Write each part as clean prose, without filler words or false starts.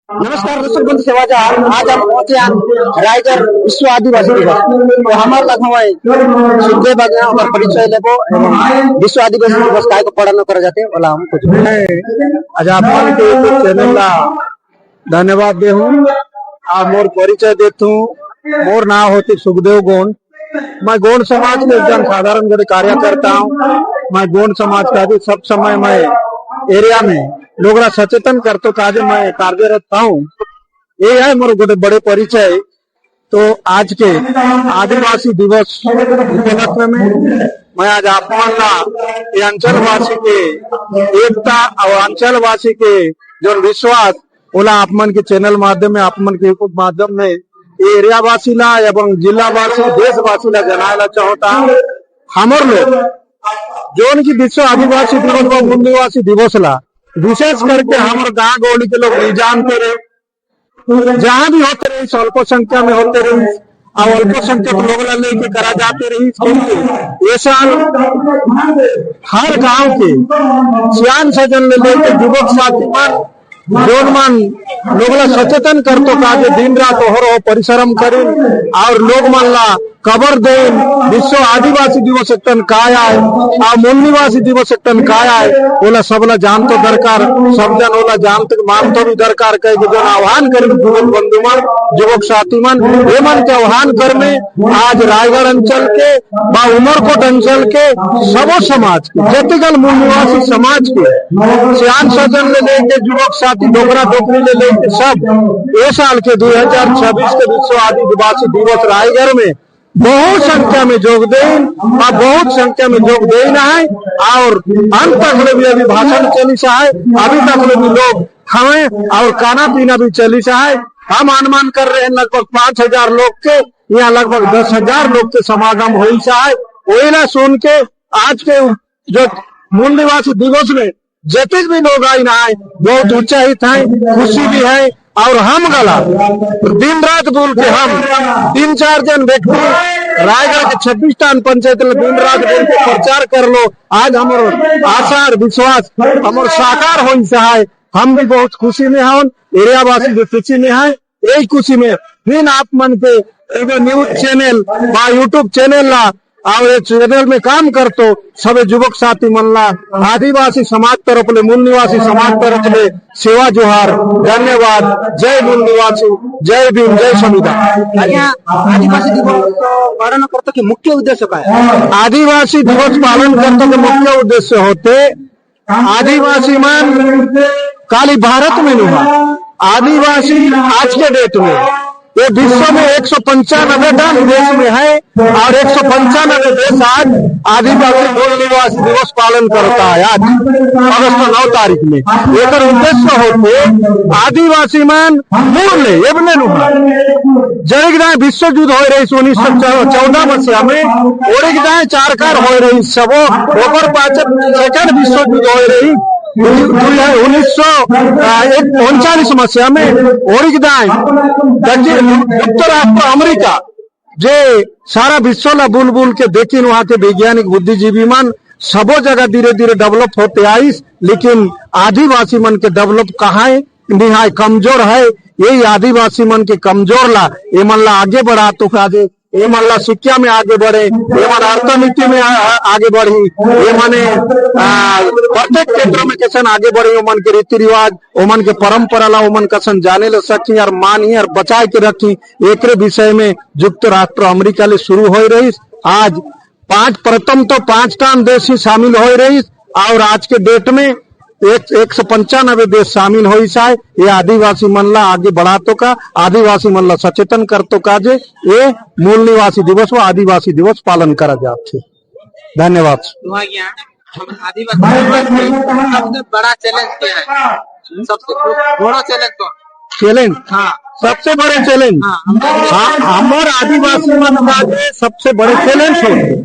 नमस्कार दर्शक बंधु सेवाजार। आज हम पहुंचे हैं रायगढ़ विश्व आदिवासी दिवस। तो हमारे लग हमारे सुखदेव बागना और परिचय लेबो एवं विश्व आदिवासी दिवस काय को पढ़ानो कर जाते बोला हम कुछ आज आपन के यूट्यूब चैनल ला धन्यवाद दे हूँ। आप मोर परिचय देता हूँ। मोर नाम होते सुखदेव गोंड। मैं गोंड समाज के एकदम साधारण गरीब कार्य करता हूँ। मैं गोंड समाज का भी सब समय मैं एरिया में लोग सचेतन करते काजे मैं कार्यरत हूँ। ये है मोर गोटे बड़े परिचय। तो आज के आदिवासी दिवस उपलक्ष्य में मैं आज आपन अंचलवासी के एकता और अंचलवासी के जो विश्वास ओला आपमन के चैनल माध्यम में आपमन के यूट्यूब माध्यम में एरिया वासी ला एवं जिला वासी देशवासी ला जनाला चाहता हूँ। हमर लोग जो उनकी विश्व आदिवासी दिवस और मूल निवासी दिवस ला विशेष करके हमारे गाँव गौड़ी के लोग नहीं जानते रहे। जहाँ भी होते रहे अल्प संख्या में होते रहे और अल्पसंख्यक लोग लेके करा जाते रही। ये साल हर गांव के सियान सजन लेके युवक साथी जोन मन लोग सचेतन करतो काजे दिन रात हो परिश्रम करे और लोग मन ला खबर दे विश्व आदिवासी दिवस एकटन काय आए और मूल निवासी दिवस एकटन काय आए ओला सबला जान तो दरकार। सब जन ओला जान तो मान तो भी दरकार कहे जो आह्वान करे युवक बंधु मन युवक साथी मन ये मन के आह्वान कर में आज रायगढ़ अंचल के उमरकोट अंचल के सबो समाज के जतिगल मूल निवासी समाज के सियान सजन ले लेके युवक साथी डोगरा डोगरी ले लेके सब ये साल के 2026 के विश्व आदिवासी दिवस रायगढ़ में बहुत संख्या में योग दें और बहुत संख्या में योग देना है। और अंत तक भी अभी भाषण चली सा है। अभी तक भी लोग खाए और खाना पीना भी चली सा है। हम अनुमान कर रहे हैं लगभग 5000 लोग के यहाँ लगभग 10,000 लोग के समागम हो सा है। वही ना सुन के आज के जो मूल निवासी दिवस में जितने भी लोग आए ना बहुत उत्साहित है, खुशी भी है। और हम गला दिन रात बोल के हम 3-4 जन व्यक्ति रायगढ़ के 26 टान पंचायत में दिन रात बोल के प्रचार कर लो। आज हमारे आशा और विश्वास हमारे साकार हो सहाय। हम भी बहुत खुशी में हैं, एरिया वासी भी खुशी में है। यही खुशी में फिर आप मन के एगो न्यूज चैनल बा यूट्यूब चैनल ला और चैनल में काम करतो सब युवक साथी मन ला आदिवासी समाज तरफ ले मूल निवासी समाज तरफ ले सेवा जोहार धन्यवाद। जय मूल निवासी, जय भीम, जय संविधान। आदिवासी दिवस पालन करते के मुख्य उद्देश्य क्या है? आदिवासी दिवस पालन करते के मुख्य उद्देश्य होते आदिवासी मन काली भारत में नहीं आदिवासी आज के डेट में ये विश्व में 195 देश में है और 195 देश आज आदिवासी मूल निवासी दिवस पालन करता है। आज अगस्त 9 तारीख में एक उद्देश्य होते आदिवासी मन मूल एवने जड़िक विश्व युद्ध हो रही 1914 मसीहा में ओड़िक 4 कार हो रही सबो ओकर पाछे सेकंड विश्व युद्ध हो रही 1939 मसीहा में ओड़िक उत्तर राष्ट्र अमेरिका जे सारा विश्व ला बुल बुल के देखी वहां के वैज्ञानिक बुद्धिजीवी मन सबो जगह धीरे धीरे डेवलप होते आई। लेकिन आदिवासी मन के डेवलप कहाँ है निहाय कमजोर है। यही आदिवासी मन के कमजोर ला ये मन ला आगे बढ़ा तो काजे ये मन ला शिक्षा में आगे बढ़े, ये मन अर्थनीति में आगे बढ़ी, ये माने प्रत्येक क्षेत्र में कैसे आगे बढ़े। ओमन के रीति रिवाज ओमन के परंपरा ला ओमन कसन जाने ले सकी और मानी और बचाए के रखी। एक विषय में संयुक्त राष्ट्र अमेरिका ले शुरू हो रही। आज प्रथम तो 5 टान देश ही शामिल हो रही और आज के डेट में 195 देश शामिल हो सा। ये आदिवासी मन ला आगे बढ़ा तो का आदिवासी मन ला सचेतन कर तो का जे ये मूल निवासी दिवस व आदिवासी दिवस पालन करा जाते। धन्यवाद। आदिवासी सबसे बड़ा चैलेंज क्या है? सबसे बड़ा चैलेंज कौन? चैलेंज हाँ सबसे बड़े चैलेंज हमारे आदिवासी मन का सबसे बड़े चैलेंज होते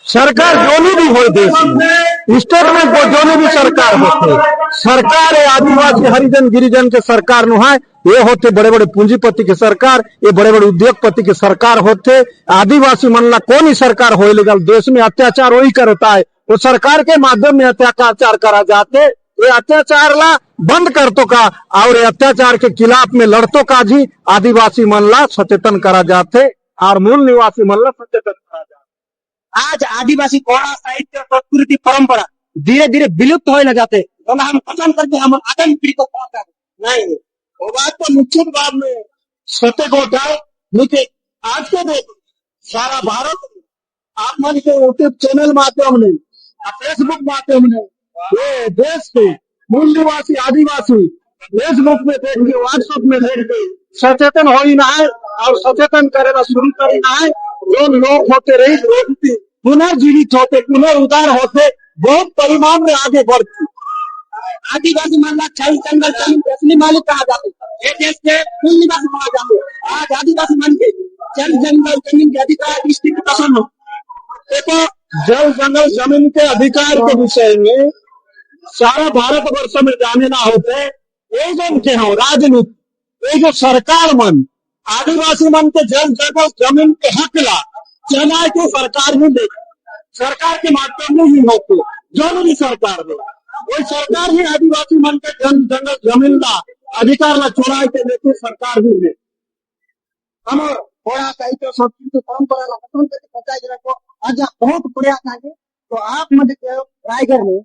सरकार जो भी हो देश में स्टेट में जो भी सरकार होते सरकार है आदिवासी हरिजन गिरिजन के सरकार नु है। ये होते बड़े बड़े पूंजीपति के सरकार, ये बड़े बड़े उद्योगपति के सरकार होते। आदिवासी मन ला कौन ही सरकार हो लेगा देश में अत्याचार वही करता है। वो सरकार के माध्यम में अत्याचार करा जाते ये अत्याचार ला बंद करतो का और ये अत्याचार के खिलाफ में लड़तो का जी आदिवासी मन ला सचेतन करा जाते और मूल निवासी मन ला सचेतन करा जाते। आज आदिवासी कला साहित्य संस्कृति परंपरा धीरे धीरे विलुप्त होने जाते और हम पसंद करके हम आगामी पीढ़ी को पहुंचा नहीं। वो बात तो निश्चित बात में सत्य को उठाए नीचे आज के देख सारा भारत आप मन के यूट्यूब चैनल माध्यम ने फेसबुक माध्यम ने ये देश के मूल निवासी आदिवासी फेसबुक में देख के व्हाट्सएप में देख के सचेतन हो ही ना है और सचेतन करना शुरू करना है। जो लोग होते रही व्यक्ति पुनर्जीवित होते पुनर्उद्धार होते बहुत परिमाण में आगे बढ़ती। आदिवासी मामला छल जंगल जमीन के असली मालिक कहा जाते ये देश के मूल निवासी माना जाते। आज आदिवासी मन के जल जंगल जमीन के अधिकार स्थिति पसंद हो। देखो जल जंगल जमीन के अधिकार के विषय में सारा भारतवर्ष में जाने ना होते ये जो के हो राजनीति ये जो सरकार मन आदिवासी मन के जल जंगल जमीन के हक ला चलाए के सरकार ही दे सरकार के माध्यम में ही होते जो भी सरकार दे वही सरकार ही आदिवासी मन के जल जंगल जमीन ला अधिकार ला चुराए के लेके सरकार ही दे। हम थोड़ा साहित्य संस्कृति परंपरा ला पसंद करके बचाए रखो आज बहुत बढ़िया था। तो आप मध्य रायगढ़ में